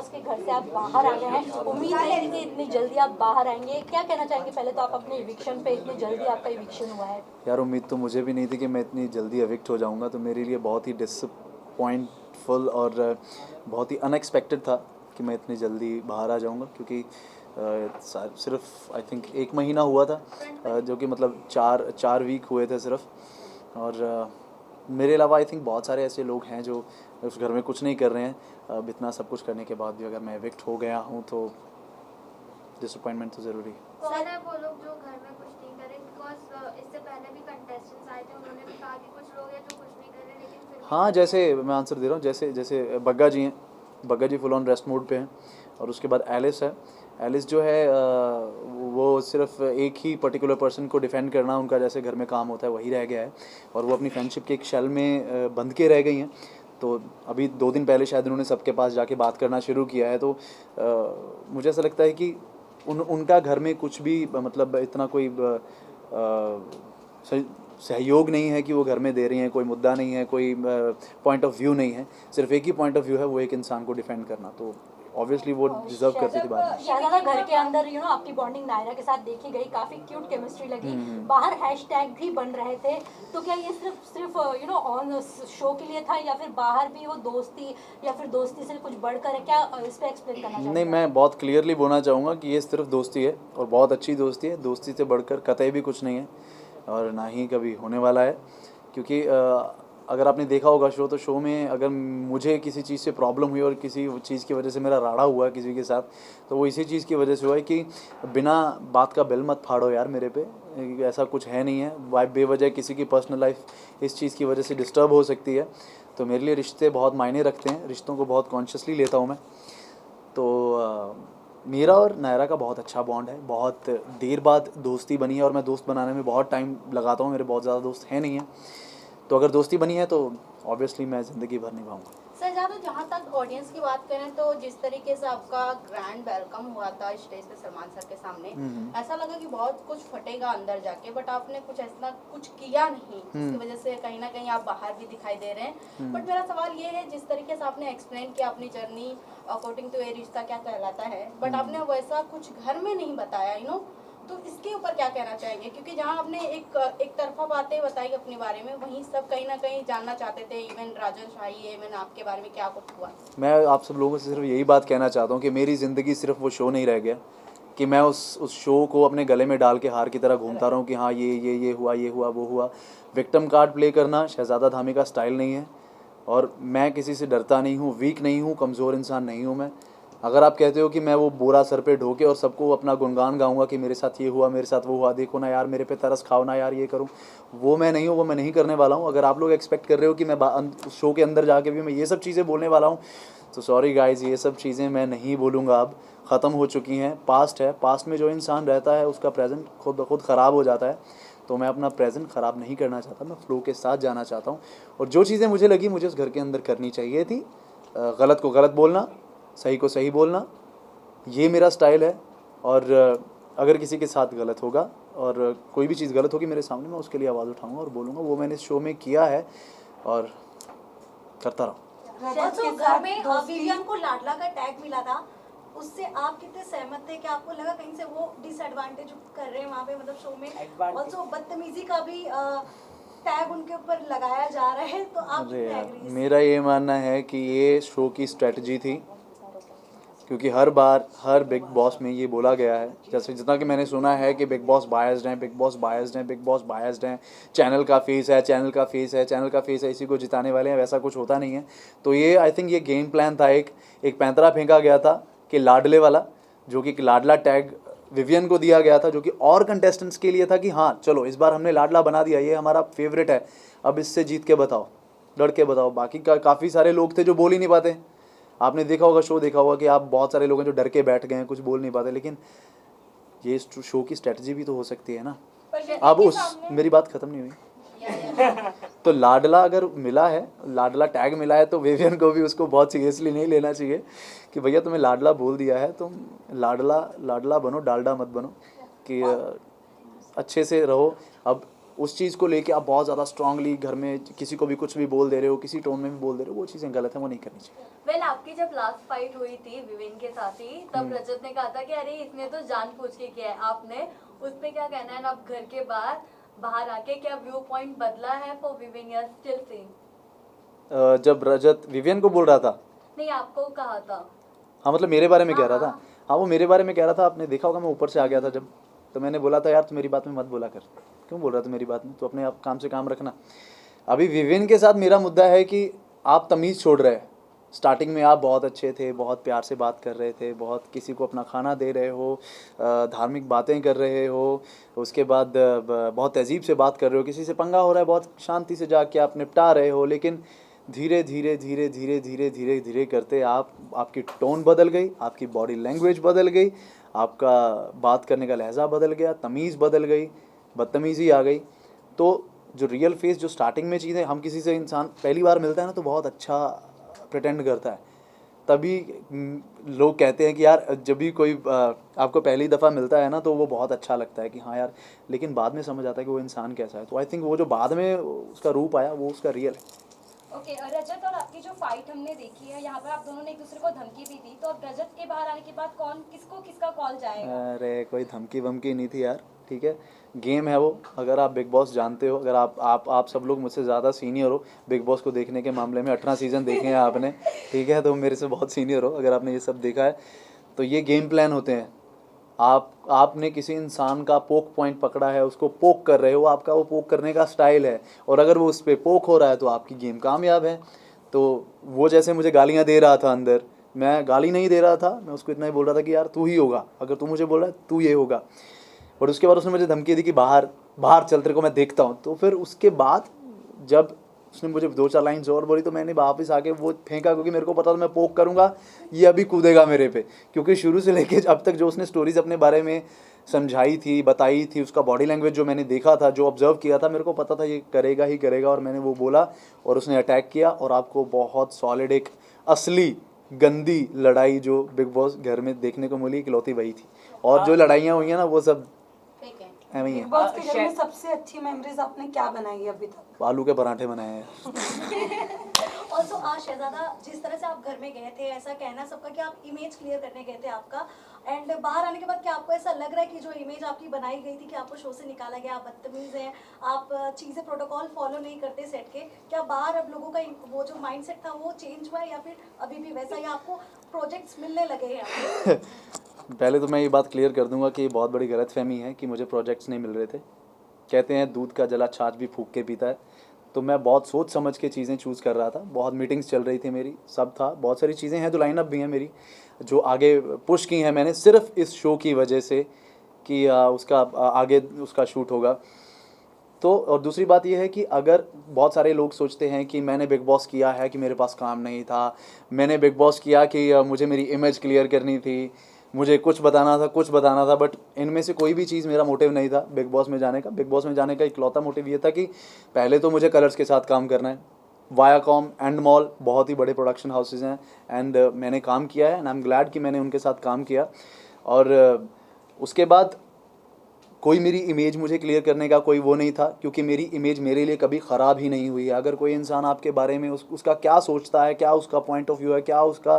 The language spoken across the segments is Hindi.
बॉस के घर से आप बाहर आ गए हैं, उम्मीद नहीं थी कि इतनी जल्दी आप बाहर आएंगे, क्या कहना चाहेंगे? पहले तो आप अपने इविक्शन पे, इतनी जल्दी आपका इविक्शन हुआ है। यार उम्मीद तो मुझे भी नहीं थी कि मैं इतनी जल्दी एविक्ट हो जाऊंगा, तो मेरे लिए बहुत ही डिसअपॉइंटफुल और बहुत ही अनएक्सपेक्टेड था कि मैं इतनी जल्दी बाहर आ जाऊंगा, क्योंकि सिर्फ आई थिंक 1 महीना हुआ था, जो कि मतलब चार वीक हुए थे सिर्फ। और मेरे अलावा आई थिंक बहुत सारे ऐसे लोग हैं जो उस घर में कुछ नहीं कर रहे हैं। अब इतना सब कुछ करने के बाद भी अगर मैं एविक्ट हो गया हूँ तो डिसअपॉइंटमेंट तो ज़रूरी है। कौन है वो लोग जो घर में कुछ नहीं करे? बिकॉज इससे पहले भी कंटेस्टेंट्स आए थे, उन्होंने भी कहा कि कुछ लोग हैं जो कुछ नहीं कर रहे लेकिन फिर हाँ, जैसे मैं आंसर दे रहा हूँ, जैसे बग्गा जी हैं, बग्गा जी फुल ऑन रेस्ट मोड पे हैं। और उसके बाद एलिस है। एलिस जो है वो सिर्फ एक ही पर्टिकुलर पर्सन को डिफेंड करना उनका जैसे घर में काम होता है वही रह गया है, और वो अपनी फ्रेंडशिप के एक शेल में बंध के रह गई हैं। तो अभी 2 दिन पहले शायद उन्होंने सबके पास जाके बात करना शुरू किया है। तो मुझे ऐसा लगता है कि उनका घर में कुछ भी मतलब इतना कोई सहयोग नहीं है कि वो घर में दे रही हैं, कोई मुद्दा नहीं है, कोई पॉइंट ऑफ व्यू नहीं है, सिर्फ एक ही पॉइंट ऑफ व्यू है, वो एक इंसान को डिफेंड करना। तो ऑब्वियसली वो डिजर्व करती थी बाद में। शायद घर के अंदर आपकी बॉन्डिंग नायरा के साथ देखी गई, काफी क्यूट केमिस्ट्री लगी, बाहर हैशटैग भी बन रहे थे। तो क्या ये सिर्फ ऑन शो के लिए था, या फिर बाहर भी वो दोस्ती, या फिर दोस्ती से कुछ बढ़कर है? क्या इस पे एक्सप्लेन करना चाहेंगे? नहीं, मैं बहुत क्लियरली बोलना चाहूँगा कि ये सिर्फ दोस्ती है, और बहुत अच्छी दोस्ती है। दोस्ती से बढ़कर कतई भी कुछ नहीं है, और ना ही कभी होने वाला है। क्योंकि अगर आपने देखा होगा शो, तो शो में अगर मुझे किसी चीज़ से प्रॉब्लम हुई और किसी चीज़ की वजह से मेरा राड़ा हुआ किसी के साथ, तो वो इसी चीज़ की वजह से हुआ है कि बिना बात का बिल मत फाड़ो यार मेरे पे। ऐसा कुछ है नहीं है, बेवजह किसी की पर्सनल लाइफ इस चीज़ की वजह से डिस्टर्ब हो सकती है। तो मेरे लिए रिश्ते बहुत मायने रखते हैं, रिश्तों को बहुत कॉन्शियसली लेता हूँ मैं। तो मेरा और नायरा का बहुत अच्छा बॉन्ड है, बहुत देर बाद दोस्ती बनी है, और मैं दोस्त बनाने में बहुत टाइम लगाता हूँ, मेरे बहुत ज़्यादा दोस्त हैं नहीं हैं। तो अगर दोस्ती बनी है तो ऑब्वियसली मैं ज़िंदगी भर निभाऊंगा। सर जहाँ तक ऑडियंस की बात करें तो जिस तरीके से आपका ग्रैंड वेलकम हुआ था स्टेज पे सलमान सर के सामने, ऐसा लगा कि बहुत कुछ फटेगा अंदर जाके, बट आपने कुछ ऐसा कुछ किया नहीं जिसकी वजह से कहीं ना कहीं आप बाहर भी दिखाई दे रहे हैं। बट मेरा सवाल ये है, जिस तरीके से आपने एक्सप्लेन किया अपनी जर्नी अकॉर्डिंग टू ये रिश्ता क्या कहलाता है, बट आपने वैसा कुछ घर में नहीं बताया, तो इसके ऊपर क्या कहना चाहेंगे? क्योंकि जहां आपने एक तरफा बातें बताई अपने बारे में, वहीं सब कहीं ना कहीं जानना चाहते थे, इवन राजन शाही, इवन आपके बारे में क्या कुछ हुआ। मैं आप सब लोगों से सिर्फ यही बात कहना चाहता हूँ कि मेरी ज़िंदगी सिर्फ वो शो नहीं रह गया कि मैं उस शो को अपने गले में डाल के हार की तरह घूमता रहूँ कि हाँ ये हुआ, ये हुआ, वो हुआ। विक्टिम कार्ड प्ले करना शहज़ादा धामी का स्टाइल नहीं है, और मैं किसी से डरता नहीं हूँ, वीक नहीं हूँ, कमज़ोर इंसान नहीं हूँ मैं। अगर आप कहते हो कि मैं वो बोरा सर पे ढोके और सबको अपना गुणगान गाऊंगा कि मेरे साथ ये हुआ, मेरे साथ वो हुआ, देखो ना यार मेरे पे तरस खाओ ना यार, ये करूं, वो मैं नहीं हूँ, वो मैं नहीं करने वाला हूँ। अगर आप लोग एक्सपेक्ट कर रहे हो कि मैं शो के अंदर जाके भी मैं ये सब चीज़ें बोलने वाला हूँ, तो सॉरी गाइज, ये सब चीज़ें मैं नहीं बोलूँगा। अब ख़त्म हो चुकी हैं, पास्ट है। पास्ट में जो इंसान रहता है उसका प्रेजेंट खुद ब खुद ख़राब हो जाता है। तो मैं अपना प्रेजेंट ख़राब नहीं करना चाहता, मैं फ्लो के साथ जाना चाहता हूँ। और जो चीज़ें मुझे लगी मुझे उस घर के अंदर करनी चाहिए थी, गलत को गलत बोलना, सही को सही बोलना, ये मेरा स्टाइल है। और अगर किसी के साथ गलत होगा और कोई भी चीज़ गलत होगी मेरे सामने, मैं उसके लिए आवाज़ उठाऊंगा और बोलूँगा। वो मैंने इस शो में किया है और करता रहूँ। तो घर में विवियन को लाडला का टैग मिला था, उससे आप कितने सहमत थे? कि आपको लगा कहीं से वो डिसएडवांटेज कर रहे हैं वहाँ पे, मतलब शो में ऑल्सो बदतमीजी का भी टैग उनके ऊपर लगाया जा रहा है, तो आप कितने एग्री? मेरा ये मानना है कि ये शो की स्ट्रेटजी थी, क्योंकि हर बार हर बिग बॉस में ये बोला गया है, जैसे जितना कि मैंने सुना है कि बिग बॉस बायस्ड हैं, बिग बॉस बायस्ड हैं, बिग बॉस बायस्ड हैं, चैनल का फेस है, चैनल का फेस है, चैनल का फेस है, इसी को जिताने वाले हैं, वैसा कुछ होता नहीं है। तो ये आई थिंक ये गेम प्लान था, एक पैंतरा फेंका गया था कि लाडले वाला, जो कि लाडला टैग विवियन को दिया गया था, जो कि और कंटेस्टेंट्स के लिए था कि हाँ चलो इस बार हमने लाडला बना दिया, ये हमारा फेवरेट है, अब इससे जीत के बताओ, लड़ के बताओ। बाकी काफ़ी सारे लोग थे जो बोल ही नहीं पाते। आपने देखा होगा, शो देखा होगा कि आप बहुत सारे लोग हैं जो डर के बैठ गए हैं, कुछ बोल नहीं पाते। लेकिन ये शो की स्ट्रेटजी भी तो हो सकती है ना। अब मेरी बात ख़त्म नहीं हुई। तो लाडला अगर मिला है, लाडला टैग मिला है, तो विवियन को भी उसको बहुत सीरियसली नहीं लेना चाहिए कि भैया तुम्हें लाडला बोल दिया है, तुम लाडला बनो, डालडा मत बनो, कि अच्छे से रहो। अब उस चीज़ को लेके आप बहुत ज़्यादा स्ट्रांगली घर में किसी को भी कुछ भी बोल दे रहे हो, किसी टोन में भी बोल दे रहे हो, वो चीज़ें गलत है, वो नहीं करनी चाहिए। वेल आपकी जब लास्ट फाइट हुई थी विवेन के साथ ही, तब रजत ने कहा था कि अरे इसने तो जानबूझ के किया है। आपने उस पे क्या कहना है? अब घर के बाहर आके क्या व्यू पॉइंट बदला है फॉर विवेन या स्टिल सेम? जब रजत विवियन को बोल रहा था, नहीं आपको कहा था। हाँ मतलब मेरे बारे में कह रहा था, हाँ वो मेरे बारे में कह रहा था। आपने देखा होगा मैं ऊपर से आ गया था जब, तो मैंने बोला था यार तू मेरी बात में मत बोला कर, क्यों बोल रहा था मेरी बात में, तो अपने आप काम से काम रखना। अभी विवियन के साथ मेरा मुद्दा है कि आप तमीज़ छोड़ रहे हैं। स्टार्टिंग में आप बहुत अच्छे थे, बहुत प्यार से बात कर रहे थे, बहुत किसी को अपना खाना दे रहे हो, धार्मिक बातें कर रहे हो, उसके बाद बहुत तहजीब से बात कर रहे हो, किसी से पंगा हो रहा है बहुत शांति से जाके आप निपटा रहे हो। लेकिन धीरे धीरे धीरे धीरे धीरे धीरे धीरे करते आपकी टोन बदल गई, आपकी बॉडी लैंग्वेज बदल गई, आपका बात करने का लहजा बदल गया, तमीज़ बदल गई, बदतमीज़ी आ गई। तो जो रियल फेस, जो स्टार्टिंग में चीज़ें, हम किसी से इंसान पहली बार मिलता है ना तो बहुत अच्छा प्रिटेंड करता है, तभी लोग कहते हैं कि यार जब भी कोई आपको पहली दफ़ा मिलता है ना तो वो बहुत अच्छा लगता है कि हाँ यार, लेकिन बाद में समझ आता है कि वो इंसान कैसा है। तो आई थिंक वो जो बाद में उसका रूप आया वो उसका रियल है। ओके रजत और आपकी जो फाइट हमने देखी है, यहाँ पर आप दोनों ने एक दूसरे को धमकी दी थी, तो अब रजत के बाहर आने के बाद कौन किसको किसका कॉल जाएगा? अरे कोई धमकी वमकी नहीं थी यार, ठीक है, गेम है वो। अगर आप बिग बॉस जानते हो, अगर आप सब लोग मुझसे ज़्यादा सीनियर हो बिग बॉस को देखने के मामले में, 18 सीज़न देखे हैं आपने, ठीक है, तो मेरे से बहुत सीनियर हो अगर आपने ये सब देखा है। तो ये गेम प्लान होते हैं। आपने किसी इंसान का पोक पॉइंट पकड़ा है, उसको पोक कर रहे हो, आपका वो पोक करने का स्टाइल है, और अगर वो उस पर पोक हो रहा है तो आपकी गेम कामयाब है। तो वो जैसे मुझे गालियाँ दे रहा था अंदर, मैं गाली नहीं दे रहा था, मैं उसको इतना ही बोल रहा था कि यार तू ही होगा, अगर तू मुझे बोल रहा है तू ये होगा। और उसके बाद उसने मुझे धमकी दी कि बाहर चल, तेरे को मैं देखता हूँ। तो फिर उसके बाद जब उसने मुझे 2-4 लाइन्स और बोली तो मैंने वापस आके वो फेंका, क्योंकि मेरे को पता था मैं पोक करूँगा ये अभी कूदेगा मेरे पे, क्योंकि शुरू से लेके अब तक जो उसने स्टोरीज़ अपने बारे में समझाई थी, बताई थी, उसका बॉडी लैंग्वेज जो मैंने देखा था, जो ऑब्जर्व किया था, मेरे को पता था ये करेगा ही करेगा। और मैंने वो बोला और उसने अटैक किया, और आपको बहुत सॉलिड एक असली गंदी लड़ाई जो बिग बॉस घर में देखने को मिली, इकलौती वही थी। और जो लड़ाइयाँ हुई हैं ना वो सब ठीक है। ऐਵੇਂ ही बिग है। बॉस के घर में सबसे अच्छी मेमोरीज आपने क्या बनाई है अभी तक? आलू के पराठे बनाए हैं। ऑल्सो आज शहजादा, जिस तरह से आप घर में गए थे, ऐसा कहना सबका कि आप इमेज क्लियर करने गए थे आपका, एंड बाहर आने के बाद क्या आपको ऐसा लग रहा है कि जो इमेज आपकी बनाई गई थी कि आपको शो से निकाला गया, आप बदतमीज हैं, आप चीज़ें प्रोटोकॉल फॉलो नहीं करते सेट के, क्या बाहर अब लोगों का वो जो माइंडसेट था वो चेंज हुआ है, या फिर अभी भी वैसा, या आपको प्रोजेक्ट्स मिलने लगे हैं? पहले तो मैं ये बात क्लियर कर दूंगा कि ये बहुत बड़ी गलतफहमी है कि मुझे प्रोजेक्ट्स नहीं मिल रहे थे। कहते हैं दूध का जला छाछ भी फूंक के पीता है। तो मैं बहुत सोच समझ के चीज़ें चूज़ कर रहा था, बहुत मीटिंग्स चल रही थी मेरी, सब था, बहुत सारी चीज़ें हैं जो लाइनअप भी हैं मेरी, जो आगे पुश की हैं मैंने सिर्फ इस शो की वजह से कि उसका आगे उसका शूट होगा। तो और दूसरी बात यह है कि अगर बहुत सारे लोग सोचते हैं कि मैंने बिग बॉस किया है कि मेरे पास काम नहीं था, मैंने बिग बॉस किया कि मुझे मेरी इमेज क्लियर करनी थी, मुझे कुछ बताना था, बट इनमें से कोई भी चीज़ मेरा मोटिव नहीं था बिग बॉस में जाने का। बिग बॉस में जाने का इकलौता मोटिव ये था कि पहले तो मुझे कलर्स के साथ काम करना है। वायाकॉम एंड मॉल बहुत ही बड़े प्रोडक्शन हाउसेज हैं, एंड मैंने काम किया है, एंड आई एम ग्लैड कि मैंने उनके साथ काम किया। और उसके बाद कोई मेरी इमेज मुझे क्लियर करने का कोई वो नहीं था, क्योंकि मेरी इमेज मेरे लिए कभी ख़राब ही नहीं हुई है। अगर कोई इंसान आपके बारे में उसका क्या सोचता है, क्या उसका पॉइंट ऑफ व्यू है, क्या उसका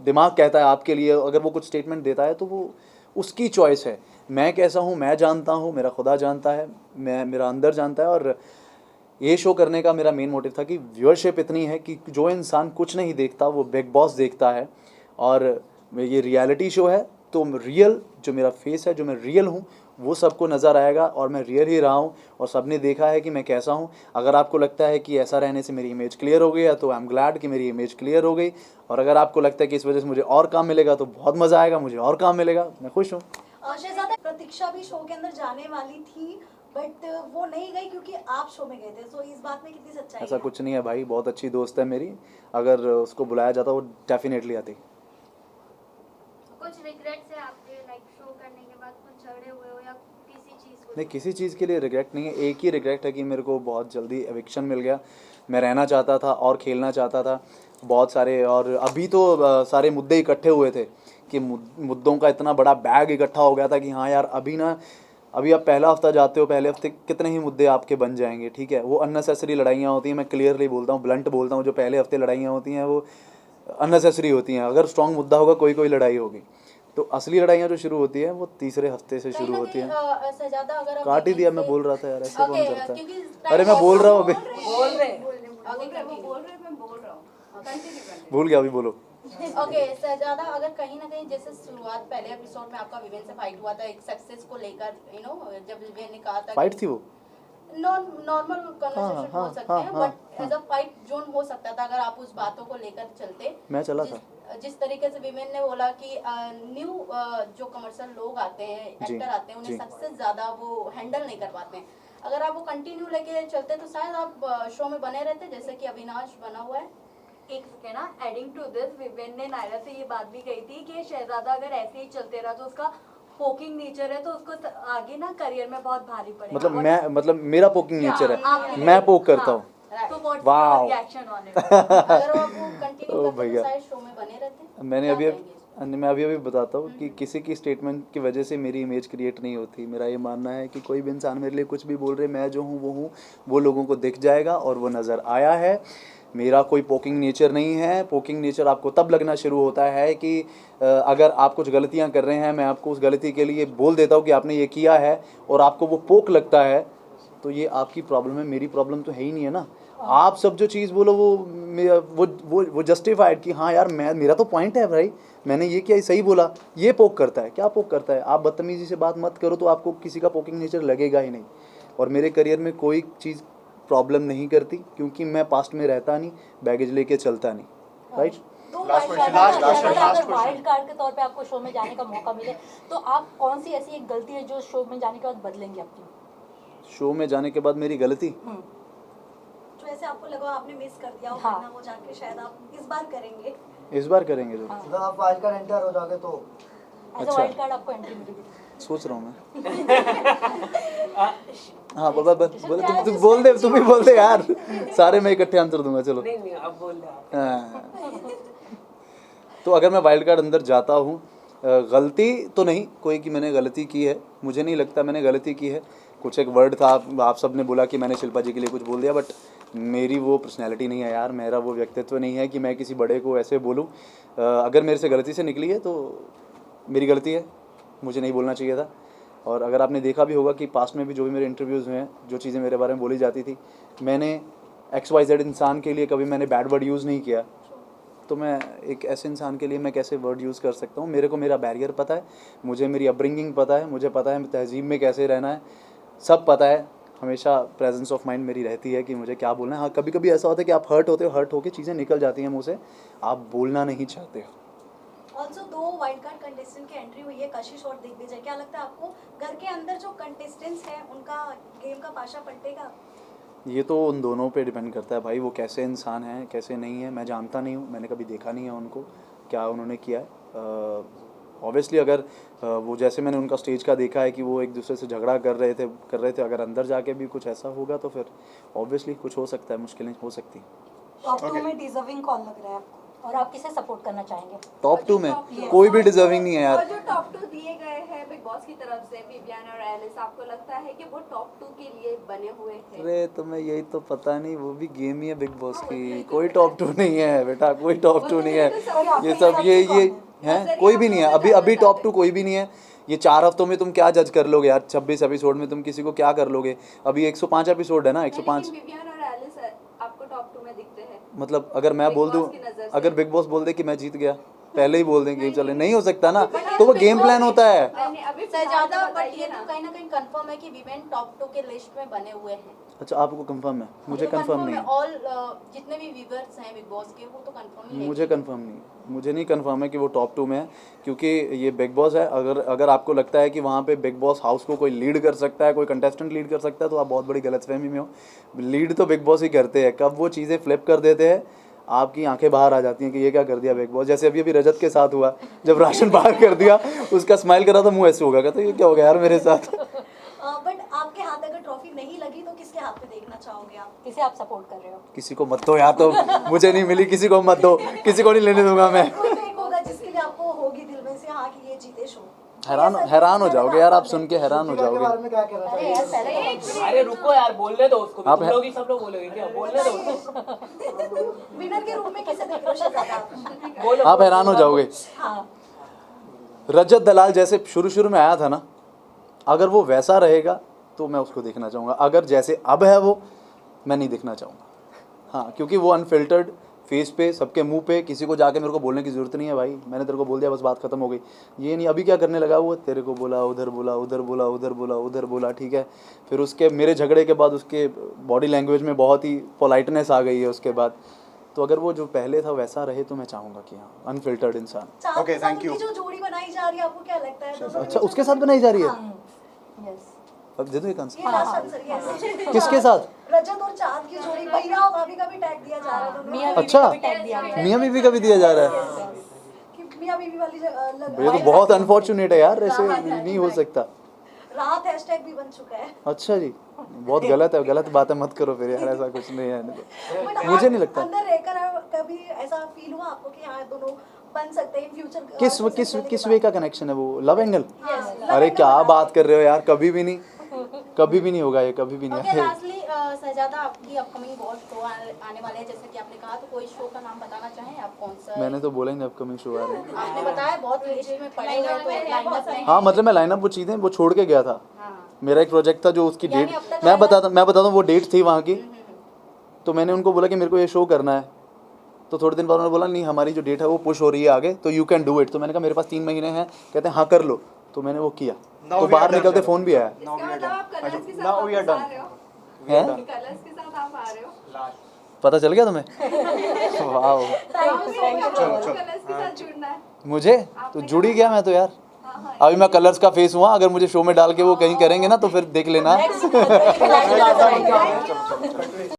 दिमाग कहता है आपके लिए, अगर वो कुछ स्टेटमेंट देता है तो वो उसकी चॉइस है। मैं कैसा हूँ मैं जानता हूँ, मेरा खुदा जानता है, मेरा अंदर जानता है। और ये शो करने का मेरा मेन मोटिव था कि व्यूअरशिप इतनी है कि जो इंसान कुछ नहीं देखता वो बिग बॉस देखता है, और ये रियलिटी शो है तो रियल जो मेरा फेस है, जो मैं रियल हूँ वो सबको नज़र आएगा, और मैं रियल ही रहा हूँ और सबने देखा है कि मैं कैसा हूँ। अगर आपको लगता है कि ऐसा रहने से मेरी इमेज क्लियर हो गई है तो आई एम ग्लैड कि मेरी इमेज क्लियर हो गई, और अगर आपको लगता है कि इस वजह से मुझे और काम मिलेगा तो बहुत मज़ा आएगा, मुझे और काम मिलेगा, मैं खुश हूँ। शहजादा, प्रतीक्षा भी शो के अंदर जाने वाली थी बट वो नहीं गई क्योंकि आप शो में गए थे, सो इस बात में कितनी सच्चाई ऐसा है? कुछ नहीं है भाई, बहुत अच्छी दोस्त है मेरी, अगर उसको बुलाया जाता वो डेफिनेटली आती। कुछ रिग्रेट्स है आपके, लाइक शो करने के बाद कुछ झगड़े हुए हो या किसी चीज़ को? नहीं, किसी चीज़ के लिए रिग्रेट नहीं है, एक ही रिग्रेट है कि मेरे को बहुत जल्दी एविक्शन मिल गया। मैं रहना चाहता था और खेलना चाहता था बहुत सारे, और अभी तो सारे मुद्दे इकट्ठे हुए थे कि मुद्दों का इतना बड़ा बैग इकट्ठा हो गया था कि हाँ यार अभी ना अभी आप पहला हफ्ता जाते हो, पहले हफ्ते कितने ही मुद्दे आपके बन जाएंगे, ठीक है। वो अननेसेसरी लड़ाइयाँ होती हैं, मैं क्लियरली बोलता हूँ, ब्लंट बोलता हूँ, जो पहले हफ्ते लड़ाइयाँ होती हैं वो अननेसेसरी होती हैं। अगर स्ट्रॉन्ग मुद्दा होगा कोई लड़ाई होगी, तो असली लड़ाइयाँ जो शुरू होती है वो तीसरे हफ्ते से शुरू होती हैं। सजादा अगर आप काट ही दिया, मैं से- बोल रहा था यार, ऐसे कौन Okay, करता क्योंकि है। time अरे मैं बहुत बोल रहा हूँ अभी, आगे continue, continue। भूल गया, अभी बोलो। ओके सजादा, अगर कहीं ना कहीं जैसे शुरुआत पहले एपिसोड में आपका विवेन से फाइट हुआ था एक सक्सेस को लेकर, जब विवेन ने कहा था फाइट थी वो, नॉर्मल कन्वर्सेशन हाँ, बोल सकते हाँ, हैं, हाँ, but as a fight zone हो सकता था अगर आप उस बातों को लेकर चलते। मैं चला था। जिस तरीके से विमेन ने बोला कि न्यू जो कमर्शियल लोग आते हैं, जी, एक्टर आते हैं, उन्हें जी। सक्सेस ज्यादा वो हैंडल नहीं कर पाते हैं। अगर आप वो कंटिन्यू लेके चलते तो शायद आप शो में बने रहते, जैसे कि अविनाश बना हुआ है। एक सेकेंड ना, एडिंग टू दिस, विवेन ने नायरा से ये बात भी कही थी कि शहजादा अगर ऐसे ही चलते रहा तो उसका पोकिंग नेचर है तो उसको आगे ना करियर में बहुत भारी पड़ेगा। मतलब मेरा पोकिंग नेचर है, आपके मैं लिए। पोक करता हूँ। हाँ, तो what's wow. Your reaction on it? अगर आप वो कंटिन्यू ओ करते तो भैया। शायद शो में बने रहते। मैंने क्या अभी कहेंगे? मैं अभी बताता हूँ कि किसी की स्टेटमेंट की वजह से मेरी इमेज क्रिएट नहीं होती। मेरा ये मानना है कि कोई भी इंसान मेरे लिए कुछ भी बोल रहे, मैं जो हूँ वो लोगों को दिख जाएगा और वो नज़र आया है। मेरा कोई पोकिंग नेचर नहीं है। पोकिंग नेचर आपको तब लगना शुरू होता है कि अगर आप कुछ गलतियाँ कर रहे हैं, मैं आपको उस गलती के लिए बोल देता हूँ कि आपने ये किया है और आपको वो पोक लगता है, तो ये आपकी प्रॉब्लम है, मेरी प्रॉब्लम तो है ही नहीं है ना। आप सब जो चीज़ बोलो वो जस्टिफाइड कि हाँ यार मेरा तो पॉइंट है भाई, मैंने ये किया, सही बोला। ये पोक करता है, क्या पोक करता है? आप बदतमीजी से बात मत करो तो आपको किसी का पोकिंग नेचर लगेगा ही नहीं। और मेरे करियर में कोई चीज़ प्रॉब्लम नहीं करती, क्योंकि मैं पास्ट में रहता नहीं, बैगेज लेके चलता नहीं, राइट। अगर वाइल्ड कार्ड के तौर पे आपको शो में जाने का मौका मिले तो आप कौन सी ऐसी एक गलती है जो शो में जाने के बाद बदलेंगे अपनी? शो में जाने के बाद मेरी गलती, जो ऐसे आपको लगा आपने मिस कर दिया हो, हाँ। वरना वो जाके शायद आप इस बार करेंगे। इस बार करेंगे जो अगर आप वाइल्ड कार्ड एंटर हो जाओगे तो एज अ वाइल्ड कार्ड आपको एंट्री मिलेगी। सोच रहा हूँ मैं। हाँ बाबा बोले, तुम बोल दे, तुम ही बोल दे यार, सारे मैं इकट्ठे आंसर दूंगा। चलो नहीं अब बोल रहे हाँ। तो अगर मैं वाइल्ड कार्ड अंदर जाता हूँ, गलती तो नहीं कोई कि मैंने गलती की है, मुझे नहीं लगता मैंने गलती की है। कुछ एक वर्ड था, आप सब ने बोला कि मैंने शिल्पा जी के लिए कुछ बोल दिया, बट मेरी वो पर्सनैलिटी नहीं है यार, मेरा वो व्यक्तित्व नहीं है कि मैं किसी बड़े को ऐसे बोलूँ। अगर मेरे से गलती से निकली है तो मेरी गलती है, मुझे नहीं बोलना चाहिए था। और अगर आपने देखा भी होगा कि पास्ट में भी जो भी मेरे इंटरव्यूज़ हुए हैं, जो चीज़ें मेरे बारे में बोली जाती थी, मैंने XYZ इंसान के लिए कभी मैंने बैड वर्ड यूज़ नहीं किया। तो मैं एक ऐसे इंसान के लिए मैं कैसे वर्ड यूज़ कर सकता हूँ? मेरे को मेरा बैरियर पता है, मुझे मेरी अपब्रिंगिंग पता है, मुझे पता है तहज़ीब में कैसे रहना है, सब पता है। हमेशा प्रेजेंस ऑफ माइंड मेरी रहती है कि मुझे क्या बोलना है। हाँ, कभी कभी ऐसा होता है कि आप हर्ट होते हो, हर्ट होकर चीज़ें निकल जाती हैं मुँह से, आप बोलना नहीं चाहते हो। ऑल्सो 2 वाइल्ड कार्ड कंटेस्टेंट की एंट्री हुई है, कशिश और दिग्विजय। क्या लगता है आपको घर के अंदर जो कंटेस्टेंट्स हैं उनका गेम का पाशा पलटेगा? ये तो उन दोनों पे डिपेंड करता है भाई, वो कैसे इंसान हैं कैसे नहीं है। मैं जानता नहीं हूँ, मैंने कभी देखा नहीं है उनको, क्या उन्होंने किया है। ऑब्वियसली अगर वो जैसे मैंने उनका स्टेज का देखा है कि वो एक दूसरे से झगड़ा कर रहे थे, अगर अंदर जाके भी कुछ ऐसा होगा तो फिर ऑब्वियसली कुछ हो सकता है, मुश्किलें हो सकती हैं। टॉप 2 में डिजर्विंग कौन लग रहा है आपको? और आप किसे सपोर्ट करना चाहेंगे? टॉप 2 में कोई भी डिजर्विंग नहीं है और यार। जो टॉप 2 दिए गए हैं बिग बॉस की तरफ से, विवियन और एलिस, आपको लगता है कि वो टॉप 2 के लिए बने हुए थे? अरे तुम्हें यही तो पता नहीं, वो भी गेम ही है बिग बॉस की, कोई टॉप 2 नहीं है बेटा, कोई टॉप 2 नहीं है। ये सब ये हैं, कोई भी नहीं है अभी टॉप 2 कोई भी नहीं है। ये 4 हफ्तों में तुम क्या जज कर लोगे यार? 26 एपिसोड में तुम किसी को क्या कर लोगे? अभी 105 एपिसोड है ना, 105। विवियन और एलिस आपको टॉप 2 में दिखते हैं? मतलब अगर मैं बोल दूं, अगर बिग बॉस बोल दे कि मैं जीत गया, पहले ही बोल दें गेम चले, नहीं हो सकता ना, तो वो गेम प्लान होता है। ज्यादा बट ये तो कहीं ना कहीं कंफर्म है कि विवेन टॉप 2 के लिस्ट में बने हुए हैं। अच्छा, आपको कंफर्म है? मुझे कंफर्म नहीं है। ऑल जितने भी व्यूअर्स हैं बिग बॉस के वो तो कंफर्म ही है। मुझे कंफर्म नहीं है, मुझे नहीं कंफर्म है कि वो टॉप 2 में है, क्योंकि ये बिग बॉस है। अगर आपको लगता है कि वहाँ पे बिग बॉस हाउस को कोई लीड कर सकता है, कोई कंटेस्टेंट लीड कर सकता है, तो आप बहुत बड़ी गलतफहमी में हो। लीड तो बिग बॉस ही करते हैं, कब वो चीज़ें फ्लिप कर देते हैं आपकी आंखें बाहर आ जाती हैं कि ये क्या कर दिया बिग बॉस। जैसे अभी रजत के साथ हुआ, जब राशन बाहर कर दिया, उसका स्माइल करा था, मुँह ऐसे होगा, कहता ये क्या हो गया यार मेरे साथ। बट आपके हाथ अगर ट्रॉफी नहीं लगी तो किसके हाथ पे देखना चाहोगे आप? किसे आप सपोर्ट कर रहे हो? किसी को मत दो यार, तो मुझे नहीं मिली, किसी को मत दो, किसी को नहीं लेने दूंगा मैं। कोई तो एक होगा जिसके लिए आपको होगी दिल में से हाँ कि ये जीते शो? हैरान हो जाओगे यार, आप सुन के हैरान हो के बारे जाओगे। में क्या कहना अरे यार चाहिए? पहले अरे रुको यार, बोलने दो उसको भी, आप तुम लोग ही सब लोग बोलोगे क्या? बोलने दो उसको। विनर के रूप में किसे देख रहे हो शहजादा? बोलो, आप हैरान हो जाओगे। हाँ रजत दलाल जैसे शुरू में आया था ना, अगर वो वैसा रहेगा तो मैं उसको देखना चाहूँगा। अगर जैसे अब है वो, मैं नहीं देखना चाहूँगा। हाँ, क्योंकि वो अनफिल्टर्ड फेस पे, सबके मुंह पे, किसी को जाके मेरे को बोलने की ज़रूरत नहीं है भाई, मैंने तेरे को बोल दिया, बस बात खत्म हो गई। ये नहीं अभी क्या करने लगा वो, तेरे को बोला, उधर बोला, उधर बोला, उधर बोला, उधर बोला, ठीक है। फिर उसके मेरे झगड़े के बाद उसके बॉडी लैंग्वेज में बहुत ही पोलाइटनेस आ गई है उसके बाद। तो अगर वो जो पहले था वैसा रहे तो मैं चाहूँगा कि हाँ, अनफिल्टर्ड इंसान। चाँद Okay, के साथ thank you. उनकी जो जोड़ी बनाई जा रही है आपको क्या लगता है? दोनों अच्छा, उसके साथ बनाई जा रही है? यस अब दे दो एक आंसर। ये लास्ट आंसर यस। किसके साथ? रजत और चाँद की जोड़ी, भैया और भाभी का भी टैग दिया जा रहा है दोनों मियाँ को। बीवी अच्छा, का भी टैग दिया गया है। मियाँ बीवी का भी दिया जा रहा है। कि मियाँ बीवी वाली ये तो बहुत अनफॉर्चुनेट है यार, ऐसे नहीं हो सकता। राहत हैशटैग भी बन चुका है। अच्छा जी, बहुत गलत है, गलत बातें मत करो फिर यार, ऐसा कुछ नहीं है। But मुझे आप नहीं लगता। अंदर रहकर कभी ऐसा फील हुआ आपको कि हाँ दोनों बन सकते हैं फ्यूचर? किस वे का कनेक्शन है वो? Love angle? Yes, अरे क्या बात कर रहे हो यार, कभी भी नहीं, कभी भी नहीं होगा ये, कभी भी नहीं ओके, है। लास्टली शहजादा, आपकी अपकमिंग बहुत शो आने वाले हैं जैसे कि आपने कहा, तो कोई शो का नाम बताना चाहें आप? कौन सा? मैंने तो बोला ही नहीं अपकमिंग शो आ रहे हैं। आपने बताया बहुत लिस्ट में पड़े हुए हैं, तो लाइनअप में हाँ मतलब मैं लाइनअप वो चीज़ें वो छोड़ के गया था। हाँ। मेरा एक प्रोजेक्ट था जो उसकी यानी डेट, अब तक मैं बताता हूँ वो डेट थी वहाँ की। तो मैंने उनको बोला कि मेरे को ये शो करना है, तो थोड़े दिन बाद उन्होंने बोला नहीं हमारी जो डेट है वो पुश हो रही है आगे, तो यू कैन डू इट। तो मैंने कहा मेरे पास 3 महीने हैं, कहते हैं हाँ कर लो, तो मैंने वो किया। Now तो we बाहर are done, निकलते चलो। फ़ोन भी आया Now we are मतलब done. आप कलर्स के साथ Now we are वापस आ done. रहे हो? है, कलर्स के साथ आप आ रहे हो? पता चल गया तुम्हें? वाह, चलो। कलर्स के साथ जुड़ना है। मुझे तो जुड़ ही गया मैं तो यार। अभी मैं कलर्स का फेस हुआ, अगर मुझे शो में डाल के वो कहीं करेंगे ना तो फिर देख लेना।